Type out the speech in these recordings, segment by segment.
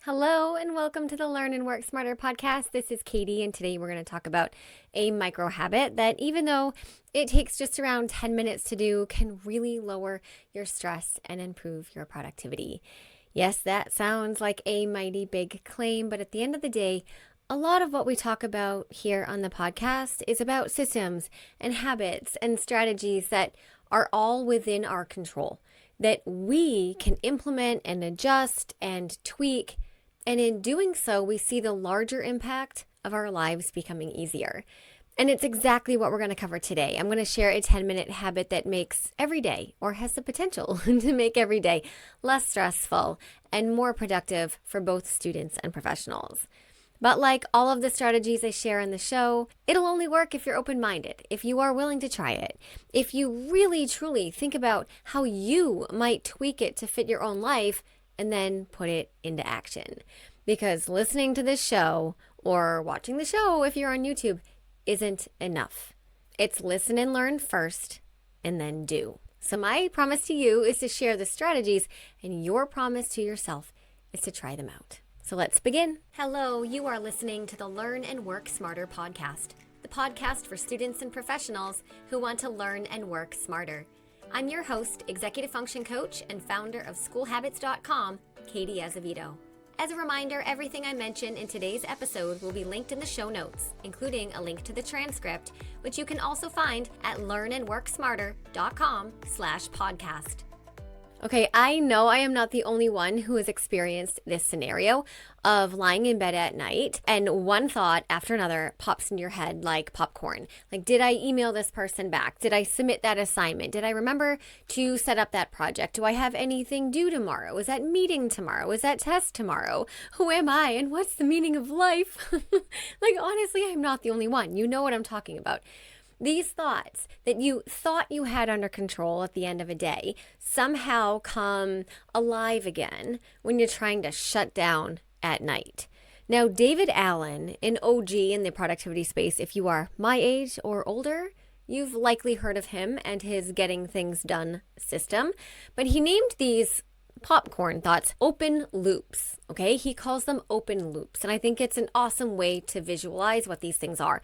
Hello and welcome to the Learn and Work Smarter podcast. This is Katie, and today we're going to talk about a micro habit that, even though it takes just around 10 minutes to do, can really lower your stress and improve your productivity. Yes, that sounds like a mighty big claim, but at the end of the day, a lot of what we talk about here on the podcast is about systems and habits and strategies that are all within our control, that we can implement and adjust and tweak. And in doing so, we see the larger impact of our lives becoming easier. And it's exactly what we're going to cover today. I'm going to share a 10-minute habit that makes every day, or has the potential to make every day, less stressful and more productive for both students and professionals. But like all of the strategies I share on the show, it'll only work if you're open-minded, if you are willing to try it, if you really, truly think about how you might tweak it to fit your own life, and then put it into action. Because listening to this show or watching the show if you're on YouTube isn't enough. It's listen and learn first and then do. So my promise to you is to share the strategies, and your promise to yourself is to try them out. So let's begin. Hello, you are listening to the Learn and Work Smarter podcast, the podcast for students and professionals who want to learn and work smarter. I'm your host, executive function coach, and founder of schoolhabits.com, Katie Azevedo. As a reminder, everything I mention in today's episode will be linked in the show notes, including a link to the transcript, which you can also find at learnandworksmarter.com/podcast. Okay, I know I am not the only one who has experienced this scenario of lying in bed at night and one thought after another pops in your head like popcorn. Like, did I email this person back? Did I submit that assignment? Did I remember to set up that project? Do I have anything due tomorrow? Is that meeting tomorrow? Is that test tomorrow? Who am I and what's the meaning of life? Like, honestly, I'm not the only one. You know what I'm talking about. These thoughts that you thought you had under control at the end of a day somehow come alive again when you're trying to shut down at night. Now, David Allen, an OG in the productivity space, if you are my age or older, you've likely heard of him and his getting things done system, but he named these popcorn thoughts open loops. Okay, he calls them open loops, and I think it's an awesome way to visualize what these things are.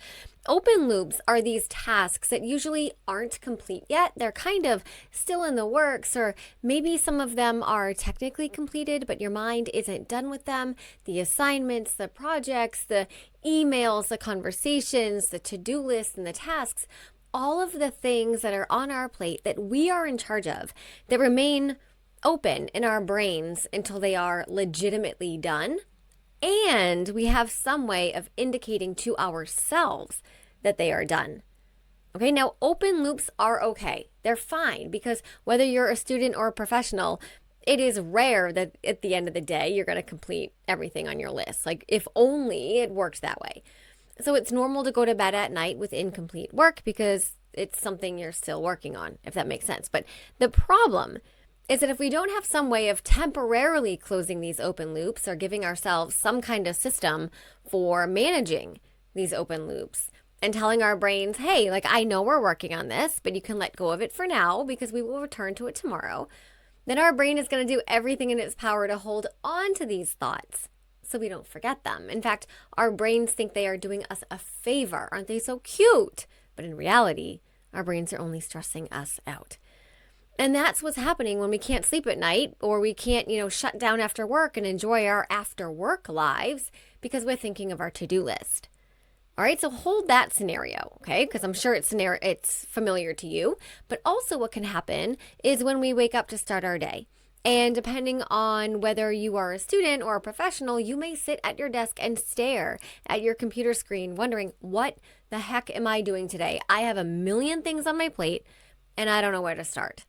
Open loops are these tasks that usually aren't complete yet. They're kind of still in the works, or maybe some of them are technically completed, but your mind isn't done with them. The assignments, the projects, the emails, the conversations, the to-do lists, and the tasks, all of the things that are on our plate that we are in charge of, that remain open in our brains until they are legitimately done, and we have some way of indicating to ourselves that they are done. Okay, now open loops are okay. They're fine, because whether you're a student or a professional, it is rare that at the end of the day you're going to complete everything on your list. Like, if only it worked that way. So it's normal to go to bed at night with incomplete work because it's something you're still working on, if that makes sense. But the problem is that if we don't have some way of temporarily closing these open loops or giving ourselves some kind of system for managing these open loops and telling our brains, hey, like, I know we're working on this, but you can let go of it for now because we will return to it tomorrow, then our brain is going to do everything in its power to hold on to these thoughts so we don't forget them. In fact, our brains think they are doing us a favor. Aren't they so cute? But in reality, our brains are only stressing us out. And that's what's happening when we can't sleep at night, or we can't, shut down after work and enjoy our after work lives because we're thinking of our to-do list. All right, so hold that scenario, okay? Because I'm sure it's familiar to you. But also what can happen is when we wake up to start our day. And depending on whether you are a student or a professional, you may sit at your desk and stare at your computer screen wondering, what the heck am I doing today? I have a million things on my plate and I don't know where to start.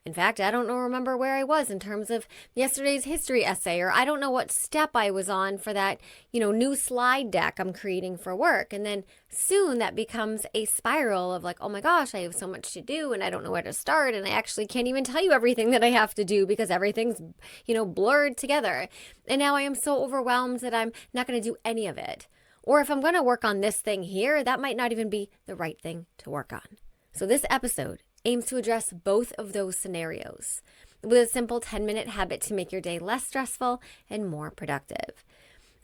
In fact, I don't remember where I was in terms of yesterday's history essay, or I don't know what step I was on for that, new slide deck I'm creating for work. And then soon that becomes a spiral of like, oh my gosh, I have so much to do and I don't know where to start. And I actually can't even tell you everything that I have to do because everything's, blurred together. And now I am so overwhelmed that I'm not going to do any of it. Or if I'm going to work on this thing here, that might not even be the right thing to work on. So this episode aims to address both of those scenarios. with a simple 10-minute habit to make your day less stressful and more productive.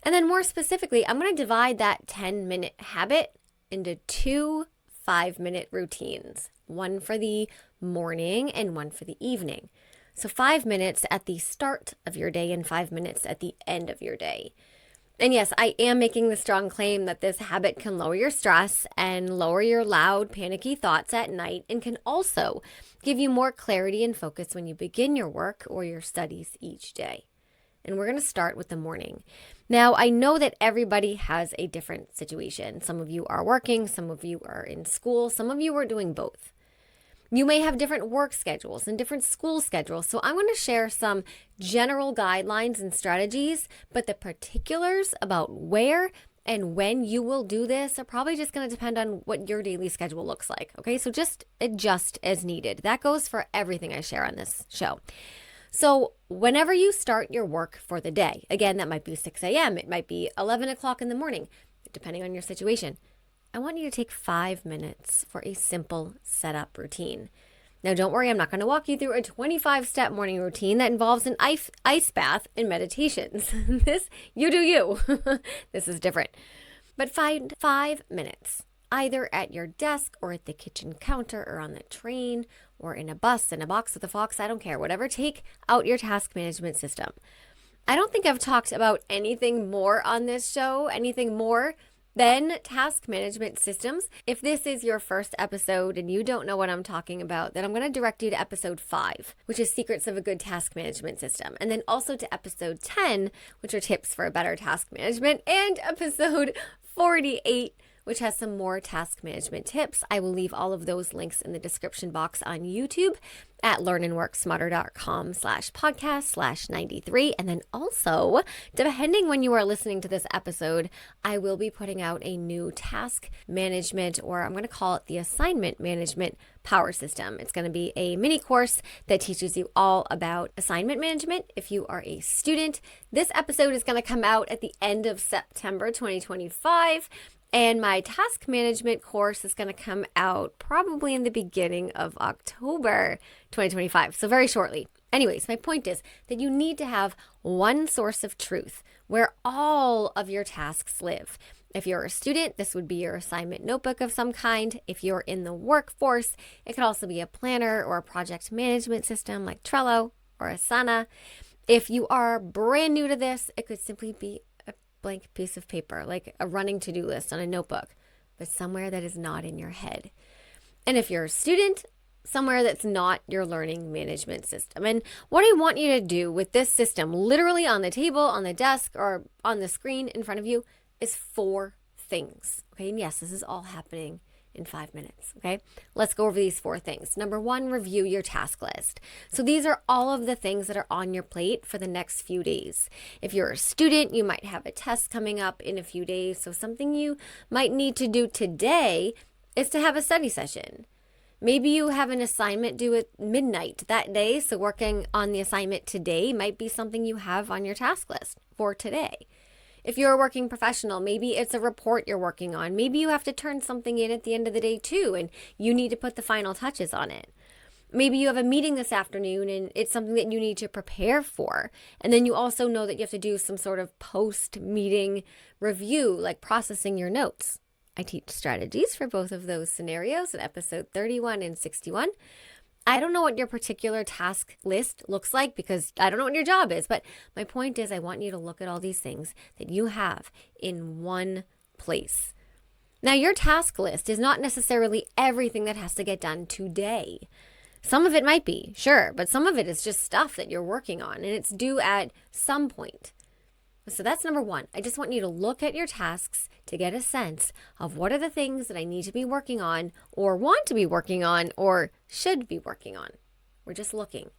And then more specifically, I'm going to divide that 10-minute habit into 2 5-minute routines, one for the morning and one for the evening. So 5 minutes at the start of your day and 5 minutes at the end of your day. And yes, I am making the strong claim that this habit can lower your stress and lower your loud, panicky thoughts at night, and can also give you more clarity and focus when you begin your work or your studies each day. And we're going to start with the morning. Now, I know that everybody has a different situation. Some of you are working, some of you are in school, some of you are doing both. You may have different work schedules and different school schedules. So I'm going to share some general guidelines and strategies, but the particulars about where and when you will do this are probably just going to depend on what your daily schedule looks like. Okay, so just adjust as needed. That goes for everything I share on this show. So whenever you start your work for the day, again, that might be 6 a.m., it might be 11 o'clock in the morning, depending on your situation. I want you to take 5 minutes for a simple setup routine. Now, don't worry, I'm not going to walk you through a 25-step morning routine that involves an ice bath and meditations. This, you do you. This is different. But find 5 minutes, either at your desk or at the kitchen counter or on the train or in a bus, in a box with a fox, I don't care. Whatever, take out your task management system. I don't think I've talked about anything more on this show, anything more than task management systems. If this is your first episode and you don't know what I'm talking about, then I'm going to direct you to episode 5, which is Secrets of a Good Task Management System. And then also to episode 10, which are tips for a better task management, and episode 48, which has some more task management tips. I will leave all of those links in the description box on YouTube at learnandworksmarter.com/podcast/93. And then also, depending when you are listening to this episode, I will be putting out a new task management, or I'm going to call it the assignment management power system. It's going to be a mini course that teaches you all about assignment management if you are a student. This episode is going to come out at the end of September 2025. And my task management course is going to come out probably in the beginning of October 2025, so very shortly. Anyways, my point is that you need to have one source of truth where all of your tasks live. If you're a student, this would be your assignment notebook of some kind. If you're in the workforce, it could also be a planner or a project management system like Trello or Asana. If you are brand new to this, it could simply be blank piece of paper, like a running to-do list on a notebook, but somewhere that is not in your head. And if you're a student, somewhere that's not your learning management system. And what I want you to do with this system, literally on the table, on the desk, or on the screen in front of you, is 4 things. Okay, and yes, this is all happening in 5 minutes. Okay, let's go over these 4 things. Number 1, review your task list. So these are all of the things that are on your plate for the next few days. If you're a student, you might have a test coming up in a few days. So something you might need to do today is to have a study session. Maybe you have an assignment due at midnight that day. So working on the assignment today might be something you have on your task list for today. If you're a working professional, maybe it's a report you're working on. Maybe you have to turn something in at the end of the day too, and you need to put the final touches on it. Maybe you have a meeting this afternoon and it's something that you need to prepare for. And then you also know that you have to do some sort of post-meeting review, like processing your notes. I teach strategies for both of those scenarios in episode 31 and 61. I don't know what your particular task list looks like because I don't know what your job is, but my point is I want you to look at all these things that you have in one place. Now, your task list is not necessarily everything that has to get done today. Some of it might be, sure, but some of it is just stuff that you're working on and it's due at some point. So that's number 1. I just want you to look at your tasks to get a sense of what are the things that I need to be working on or want to be working on or should be working on. We're just looking.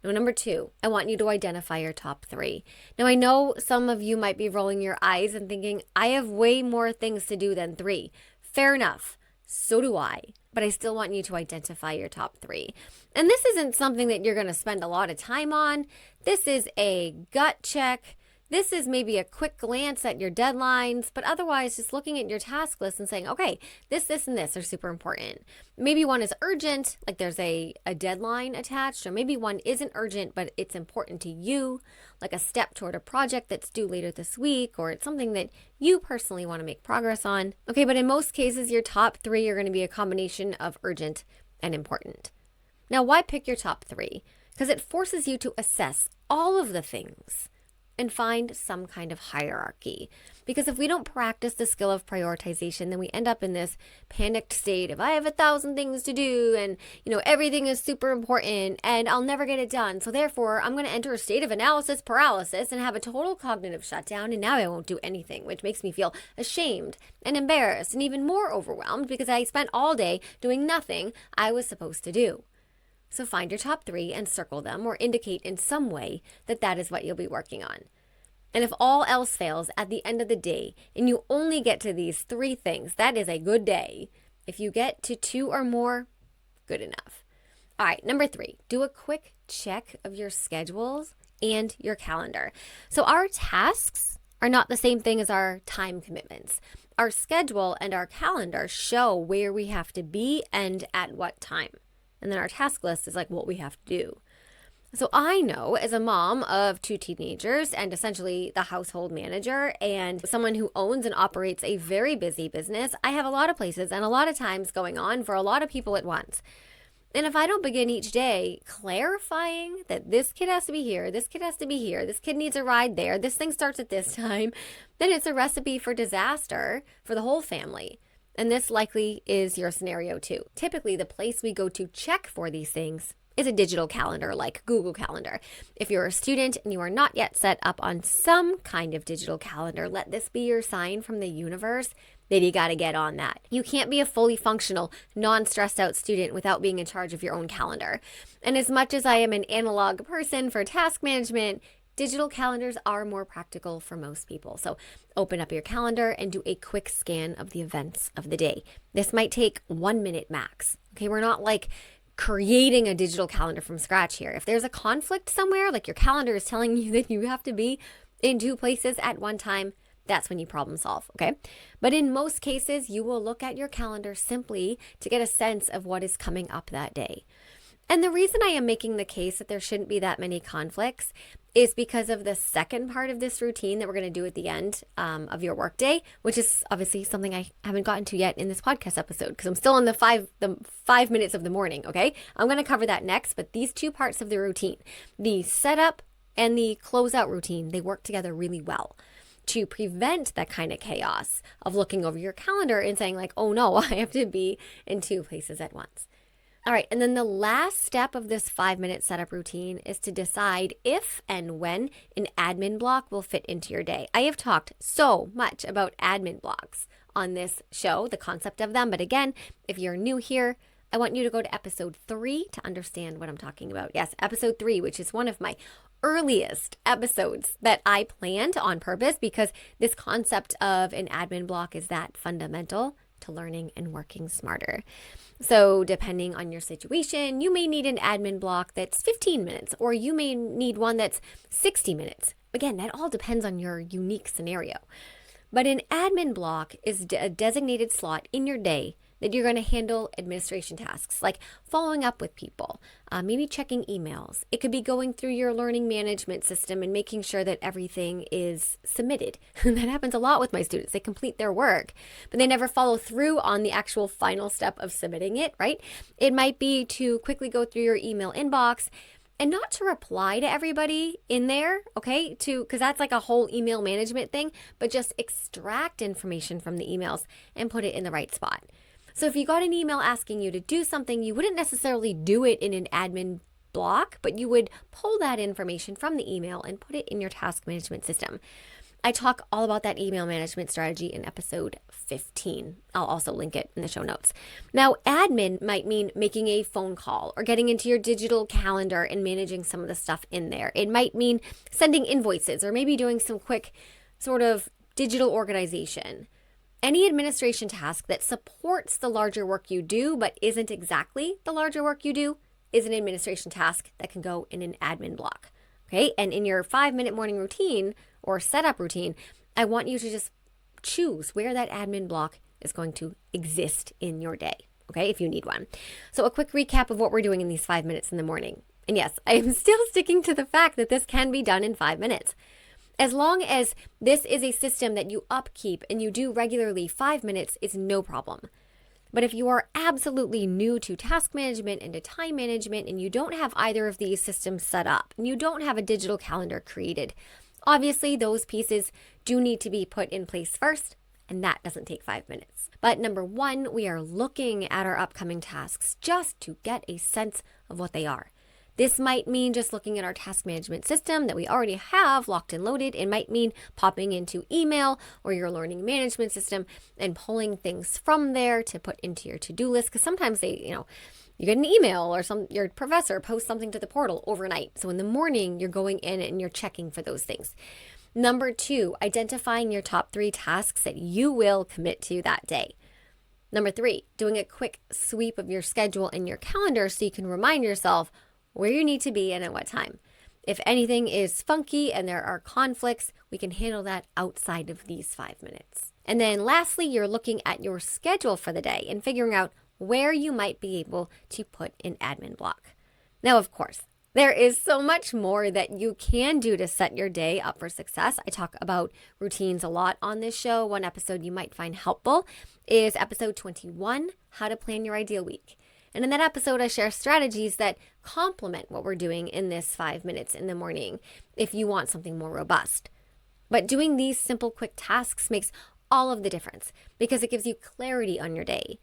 Now, number 2, I want you to identify your top 3. Now, I know some of you might be rolling your eyes and thinking, I have way more things to do than 3. Fair enough. So do I. But I still want you to identify your top 3. And this isn't something that you're going to spend a lot of time on. This is a gut check, This is maybe a quick glance at your deadlines, but otherwise just looking at your task list and saying, okay, this, and this are super important. Maybe one is urgent, like there's a deadline attached, or maybe one isn't urgent, but it's important to you, like a step toward a project that's due later this week, or it's something that you personally want to make progress on. Okay, but in most cases, your top 3 are going to be a combination of urgent and important. Now, why pick your top 3? Because it forces you to assess all of the things and find some kind of hierarchy. Because if we don't practice the skill of prioritization, then we end up in this panicked state of I have 1,000 things to do and everything is super important and I'll never get it done. So therefore, I'm going to enter a state of analysis paralysis and have a total cognitive shutdown, and now I won't do anything, which makes me feel ashamed and embarrassed and even more overwhelmed because I spent all day doing nothing I was supposed to do. So find your top 3 and circle them or indicate in some way that that is what you'll be working on. And if all else fails at the end of the day and you only get to these 3 things, that is a good day. If you get to 2 or more, good enough. All right, number 3, do a quick check of your schedules and your calendar. So our tasks are not the same thing as our time commitments. Our schedule and our calendar show where we have to be and at what time. And then our task list is like what we have to do. So I know as a mom of 2 teenagers and essentially the household manager and someone who owns and operates a very busy business, I have a lot of places and a lot of times going on for a lot of people at once. And if I don't begin each day clarifying that this kid has to be here, this kid has to be here, this kid needs a ride there, this thing starts at this time, then it's a recipe for disaster for the whole family. And this likely is your scenario too. Typically, the place we go to check for these things is a digital calendar like Google Calendar. If you're a student and you are not yet set up on some kind of digital calendar, let this be your sign from the universe that you got to get on that. You can't be a fully functional, non-stressed out student without being in charge of your own calendar. And as much as I am an analog person for task management, digital calendars are more practical for most people. So open up your calendar and do a quick scan of the events of the day. This might take 1 minute max. Okay, we're not like creating a digital calendar from scratch here. If there's a conflict somewhere, like your calendar is telling you that you have to be in 2 places at one time, that's when you problem solve, okay? But in most cases, you will look at your calendar simply to get a sense of what is coming up that day. And the reason I am making the case that there shouldn't be that many conflicts is because of the second part of this routine that we're going to do at the end of your workday, which is obviously something I haven't gotten to yet in this podcast episode because I'm still in the five minutes of the morning, okay? I'm going to cover that next, but these 2 parts of the routine, the setup and the closeout routine, they work together really well to prevent that kind of chaos of looking over your calendar and saying like, oh no, I have to be in 2 places at once. All right, and then the last step of this 5-minute setup routine is to decide if and when an admin block will fit into your day. I have talked so much about admin blocks on this show, the concept of them. But again, if you're new here, I want you to go to episode 3 to understand what I'm talking about. Yes, episode 3, which is one of my earliest episodes that I planned on purpose because this concept of an admin block is that fundamental to learning and working smarter. So depending on your situation, you may need an admin block that's 15 minutes, or you may need one that's 60 minutes. Again, that all depends on your unique scenario. But an admin block is a designated slot in your day that you're going to handle administration tasks like following up with people, maybe checking emails. It could be going through your learning management system and making sure that everything is submitted. That happens a lot with my students. They complete their work, but they never follow through on the actual final step of submitting it, right? It might be to quickly go through your email inbox and not to reply to everybody in there, okay? Because that's like a whole email management thing, but just extract information from the emails and put it in the right spot. So if you got an email asking you to do something, you wouldn't necessarily do it in an admin block, but you would pull that information from the email and put it in your task management system. I talk all about that email management strategy in episode 15. I'll also link it in the show notes. Now, admin might mean making a phone call or getting into your digital calendar and managing some of the stuff in there. It might mean sending invoices or maybe doing some quick sort of digital organization. Any administration task that supports the larger work you do but isn't exactly the larger work you do is an administration task that can go in an admin block. Okay. And in your 5-minute morning routine or setup routine, I want you to just choose where that admin block is going to exist in your day. Okay. If you need one. So a quick recap of what we're doing in these 5 minutes in the morning. And yes, I am still sticking to the fact that this can be done in 5 minutes. As long as this is a system that you upkeep and you do regularly, 5 minutes is no problem. But if you are absolutely new to task management and to time management and you don't have either of these systems set up and you don't have a digital calendar created, obviously those pieces do need to be put in place first, and that doesn't take 5 minutes. But number one, we are looking at our upcoming tasks just to get a sense of what they are. This might mean just looking at our task management system that we already have locked and loaded. It might mean popping into email or your learning management system and pulling things from there to put into your to-do list. Because sometimes you get an email or your professor posts something to the portal overnight. So in the morning, you're going in and you're checking for those things. Number two, identifying your top 3 tasks that you will commit to that day. Number 3, doing a quick sweep of your schedule and your calendar so you can remind yourself where you need to be and at what time. If anything is funky and there are conflicts, we can handle that outside of these 5 minutes. And then lastly, you're looking at your schedule for the day and figuring out where you might be able to put an admin block. Now, of course, there is so much more that you can do to set your day up for success. I talk about routines a lot on this show. One episode you might find helpful is episode 21, How to Plan Your Ideal Week. And in that episode, I share strategies that complement what we're doing in this 5 minutes in the morning if you want something more robust. But doing these simple, quick tasks makes all of the difference because it gives you clarity on your day.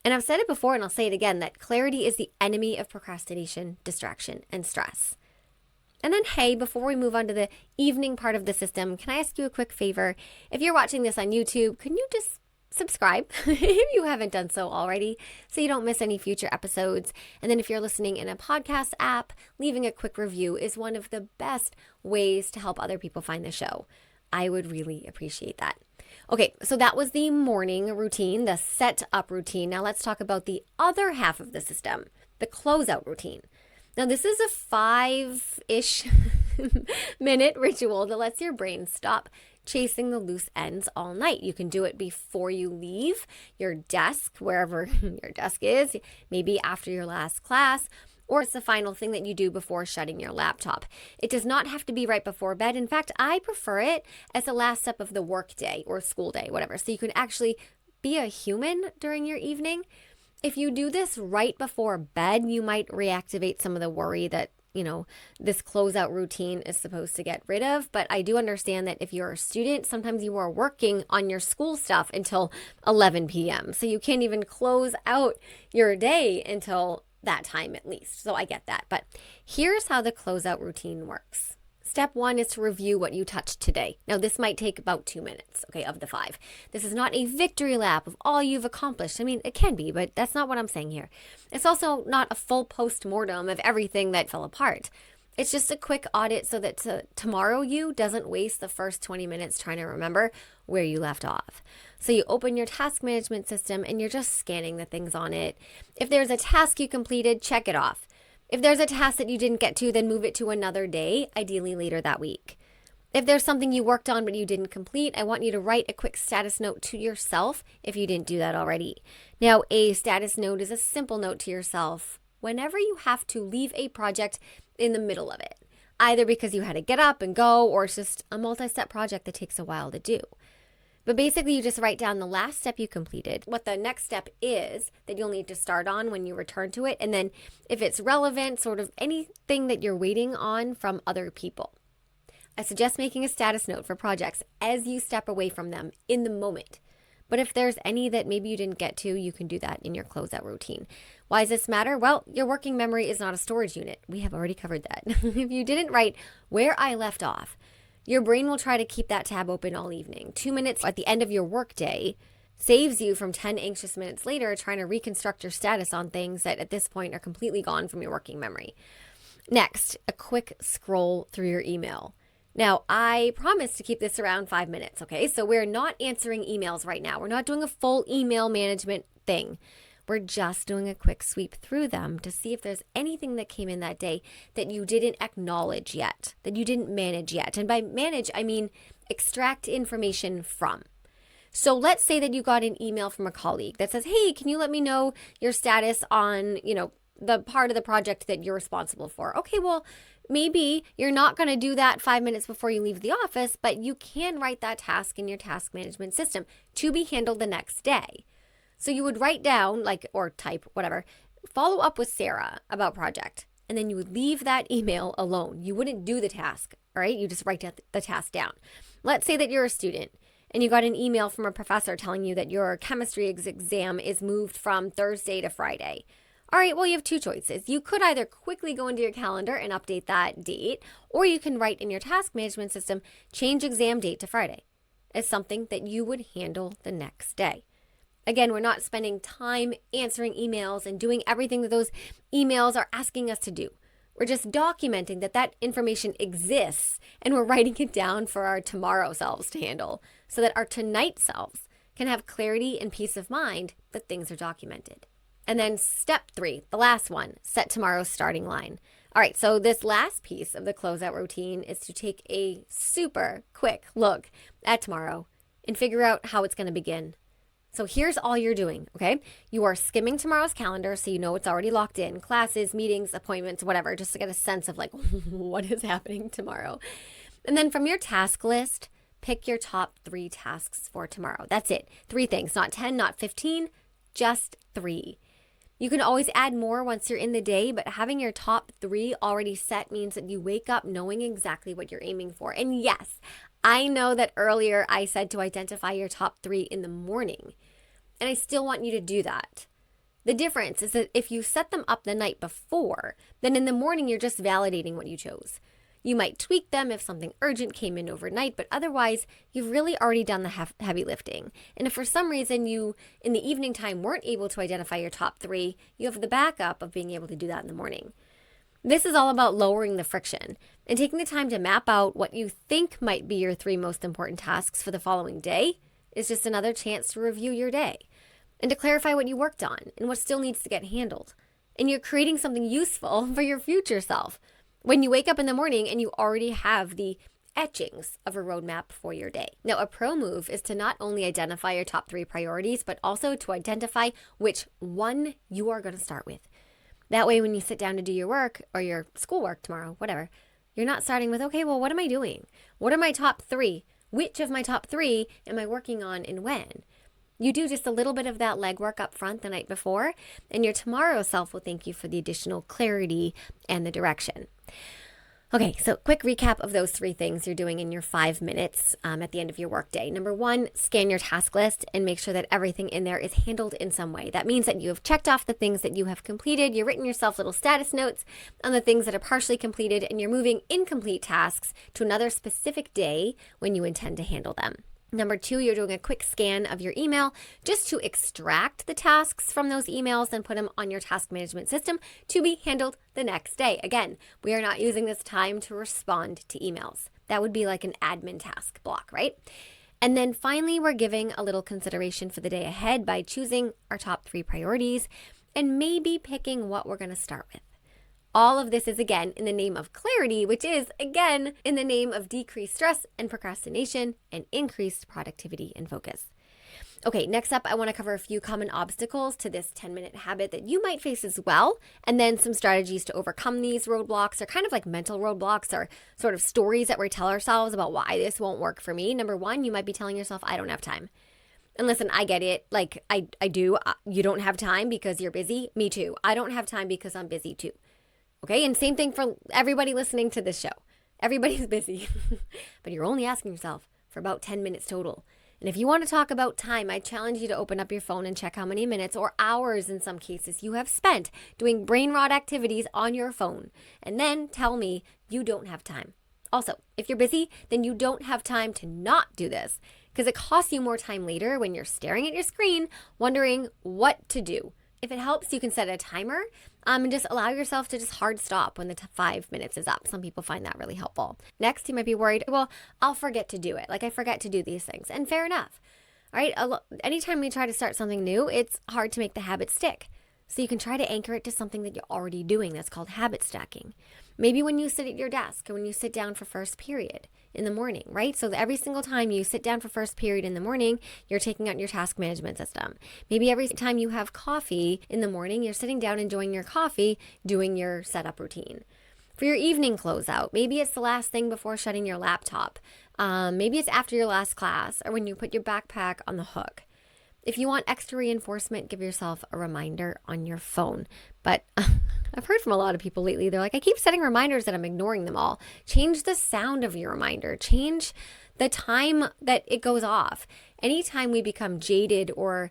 And I've said it before and I'll say it again, that clarity is the enemy of procrastination, distraction, and stress. And then, hey, before we move on to the evening part of the system, can I ask you a quick favor? If you're watching this on YouTube, can you just subscribe if you haven't done so already so you don't miss any future episodes? And then if you're listening in a podcast app, leaving a quick review is one of the best ways to help other people find the show. I would really appreciate that. Okay, so that was the morning routine, the set up routine. Now let's talk about the other half of the system, the closeout routine. Now this is a 5-ish minute ritual that lets your brain stop chasing the loose ends all night. You can do it before you leave your desk, wherever your desk is, maybe after your last class, or it's the final thing that you do before shutting your laptop. It does not have to be right before bed. In fact, I prefer it as the last step of the work day or school day, whatever. So you can actually be a human during your evening. If you do this right before bed, you might reactivate some of the worry that, this closeout routine is supposed to get rid of. But I do understand that if you're a student, sometimes you are working on your school stuff until 11 p.m. So you can't even close out your day until that time at least. So I get that. But here's how the closeout routine works. Step 1 is to review what you touched today. Now, this might take about 2 minutes, okay, of the 5. This is not a victory lap of all you've accomplished. I mean, it can be, but that's not what I'm saying here. It's also not a full post-mortem of everything that fell apart. It's just a quick audit so that tomorrow you doesn't waste the first 20 minutes trying to remember where you left off. So you open your task management system and you're just scanning the things on it. If there's a task you completed, check it off. If there's a task that you didn't get to, then move it to another day, ideally later that week. If there's something you worked on but you didn't complete, I want you to write a quick status note to yourself if you didn't do that already. Now, a status note is a simple note to yourself whenever you have to leave a project in the middle of it, either because you had to get up and go or it's just a multi-step project that takes a while to do. But basically, you just write down the last step you completed, what the next step is that you'll need to start on when you return to it, and then if it's relevant, sort of anything that you're waiting on from other people. I suggest making a status note for projects as you step away from them in the moment. But if there's any that maybe you didn't get to, you can do that in your closeout routine. Why does this matter? Well, your working memory is not a storage unit. We have already covered that. If you didn't write where I left off, your brain will try to keep that tab open all evening. 2 minutes at the end of your workday saves you from 10 anxious minutes later trying to reconstruct your status on things that at this point are completely gone from your working memory. Next, a quick scroll through your email. Now, I promise to keep this around 5 minutes, okay? So we're not answering emails right now. We're not doing a full email management thing. We're just doing a quick sweep through them to see if there's anything that came in that day that you didn't acknowledge yet, that you didn't manage yet. And by manage, I mean extract information from. So let's say that you got an email from a colleague that says, hey, can you let me know your status on, the part of the project that you're responsible for? Okay, well, maybe you're not going to do that 5 minutes before you leave the office, but you can write that task in your task management system to be handled the next day. So you would write down, or type, whatever, follow up with Sarah about project, and then you would leave that email alone. You wouldn't do the task, all right? You just write the task down. Let's say that you're a student and you got an email from a professor telling you that your chemistry exam is moved from Thursday to Friday. All right, well, you have two choices. You could either quickly go into your calendar and update that date, or you can write in your task management system, change exam date to Friday as something that you would handle the next day. Again, we're not spending time answering emails and doing everything that those emails are asking us to do. We're just documenting that information exists, and we're writing it down for our tomorrow selves to handle so that our tonight selves can have clarity and peace of mind that things are documented. And then step 3, the last one, set tomorrow's starting line. All right, so this last piece of the closeout routine is to take a super quick look at tomorrow and figure out how it's going to begin. So here's all you're doing, okay? You are skimming tomorrow's calendar so you know it's already locked in. Classes, meetings, appointments, whatever, just to get a sense of what is happening tomorrow. And then from your task list, pick your top 3 tasks for tomorrow. That's it. 3 things, not 10, not 15, just 3. You can always add more once you're in the day, but having your top 3 already set means that you wake up knowing exactly what you're aiming for. And yes, I know that earlier I said to identify your top 3 in the morning, and I still want you to do that. The difference is that if you set them up the night before, then in the morning you're just validating what you chose. You might tweak them if something urgent came in overnight, but otherwise, you've really already done the heavy lifting. And if for some reason you, in the evening time, weren't able to identify your top 3, you have the backup of being able to do that in the morning. This is all about lowering the friction and taking the time to map out what you think might be your 3 most important tasks for the following day is just another chance to review your day and to clarify what you worked on and what still needs to get handled. And you're creating something useful for your future self when you wake up in the morning and you already have the etchings of a roadmap for your day. Now, a pro move is to not only identify your top 3 priorities, but also to identify which one you are going to start with. That way, when you sit down to do your work or your schoolwork tomorrow, whatever, you're not starting with, okay, well, what am I doing? What are my top 3? Which of my top 3 am I working on and when? You do just a little bit of that legwork up front the night before, and your tomorrow self will thank you for the additional clarity and the direction. Okay, so quick recap of those 3 things you're doing in your 5 minutes at the end of your workday. Number 1, scan your task list and make sure that everything in there is handled in some way. That means that you have checked off the things that you have completed, you've written yourself little status notes on the things that are partially completed, and you're moving incomplete tasks to another specific day when you intend to handle them. Number 2, you're doing a quick scan of your email just to extract the tasks from those emails and put them on your task management system to be handled the next day. Again, we are not using this time to respond to emails. That would be like an admin task block, right? And then finally, we're giving a little consideration for the day ahead by choosing our top 3 priorities and maybe picking what we're going to start with. All of this is, again, in the name of clarity, which is, again, in the name of decreased stress and procrastination and increased productivity and focus. Okay, next up, I want to cover a few common obstacles to this 10-minute habit that you might face as well, and then some strategies to overcome these roadblocks, or kind of like mental roadblocks or sort of stories that we tell ourselves about why this won't work for me. Number 1, you might be telling yourself, I don't have time. And listen, I get it. Like, I do. You don't have time because you're busy. Me too. I don't have time because I'm busy too. Okay, and same thing for everybody listening to this show. Everybody's busy, but you're only asking yourself for about 10 minutes total. And if you want to talk about time, I challenge you to open up your phone and check how many minutes or hours in some cases you have spent doing brain rot activities on your phone. And then tell me you don't have time. Also, if you're busy, then you don't have time to not do this because it costs you more time later when you're staring at your screen wondering what to do. If it helps, you can set a timer and just allow yourself to just hard stop when the 5 minutes is up. Some people find that really helpful. Next, you might be worried, well, I'll forget to do it. Like I forget to do these things. And fair enough. right? Anytime we try to start something new, it's hard to make the habit stick. So you can try to anchor it to something that you're already doing. That's called habit stacking. Maybe when you sit at your desk or when you sit down for first period in the morning, right? So every single time you sit down for first period in the morning, you're taking out your task management system. Maybe every time you have coffee in the morning, you're sitting down enjoying your coffee, doing your setup routine. For your evening closeout, maybe it's the last thing before shutting your laptop. Maybe it's after your last class or when you put your backpack on the hook. If you want extra reinforcement, give yourself a reminder on your phone. But I've heard from a lot of people lately, they're like, I keep setting reminders that I'm ignoring them all. Change the sound of your reminder. Change the time that it goes off. Anytime we become jaded or,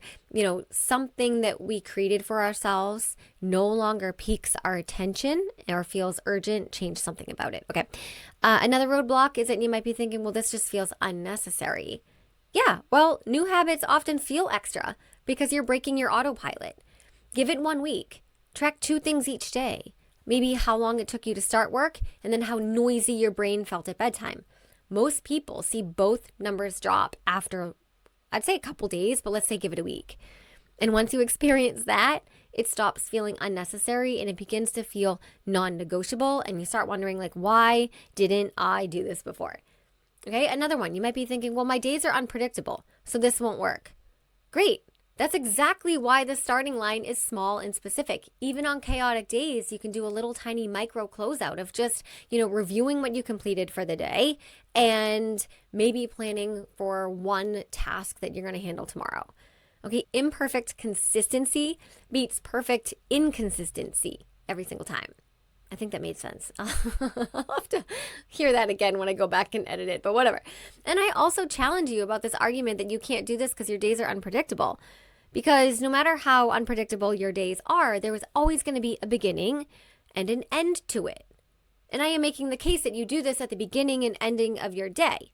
something that we created for ourselves no longer piques our attention or feels urgent, change something about it. Okay. Another roadblock is that you might be thinking, well, this just feels unnecessary. Yeah, well, new habits often feel extra because you're breaking your autopilot. Give it 1 week. Track 2 things each day. Maybe how long it took you to start work and then how noisy your brain felt at bedtime. Most people see both numbers drop after, I'd say a couple days, but let's say give it a week. And once you experience that, it stops feeling unnecessary and it begins to feel non-negotiable. And you start wondering, like, why didn't I do this before? Okay, another one. You might be thinking, well, my days are unpredictable, so this won't work. Great. That's exactly why the starting line is small and specific. Even on chaotic days, you can do a little tiny micro closeout of just, reviewing what you completed for the day and maybe planning for one task that you're going to handle tomorrow. Okay, imperfect consistency beats perfect inconsistency every single time. I think that made sense. I'll have to hear that again when I go back and edit it, but whatever. And I also challenge you about this argument that you can't do this because your days are unpredictable. Because no matter how unpredictable your days are, there is always going to be a beginning and an end to it. And I am making the case that you do this at the beginning and ending of your day.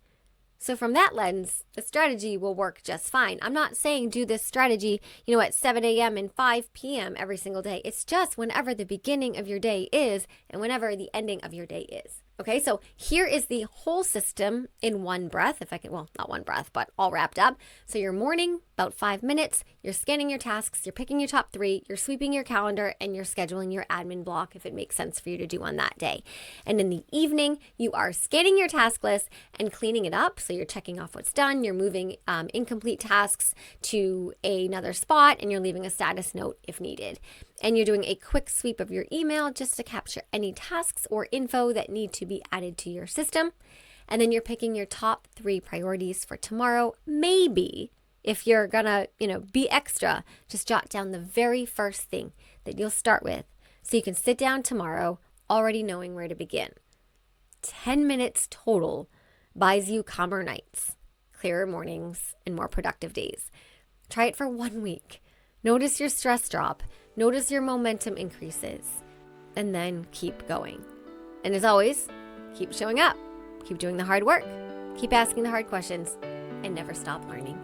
So from that lens, the strategy will work just fine. I'm not saying do this strategy, at 7 a.m. and 5 p.m. every single day. It's just whenever the beginning of your day is and whenever the ending of your day is. Okay, so here is the whole system in one breath, if I can, well, not one breath, but all wrapped up. So your morning, about 5 minutes, you're scanning your tasks, you're picking your top 3, you're sweeping your calendar, and you're scheduling your admin block if it makes sense for you to do on that day. And in the evening, you are scanning your task list and cleaning it up. So you're checking off what's done, you're moving incomplete tasks to another spot, and you're leaving a status note if needed. And you're doing a quick sweep of your email just to capture any tasks or info that need to be added to your system. And then you're picking your top 3 priorities for tomorrow. Maybe if you're gonna, be extra, just jot down the very first thing that you'll start with so you can sit down tomorrow already knowing where to begin. 10 minutes total buys you calmer nights, clearer mornings, and more productive days. Try it for 1 week. Notice your stress drop. Notice your momentum increases. And then keep going. And as always, keep showing up. Keep doing the hard work. Keep asking the hard questions. And never stop learning.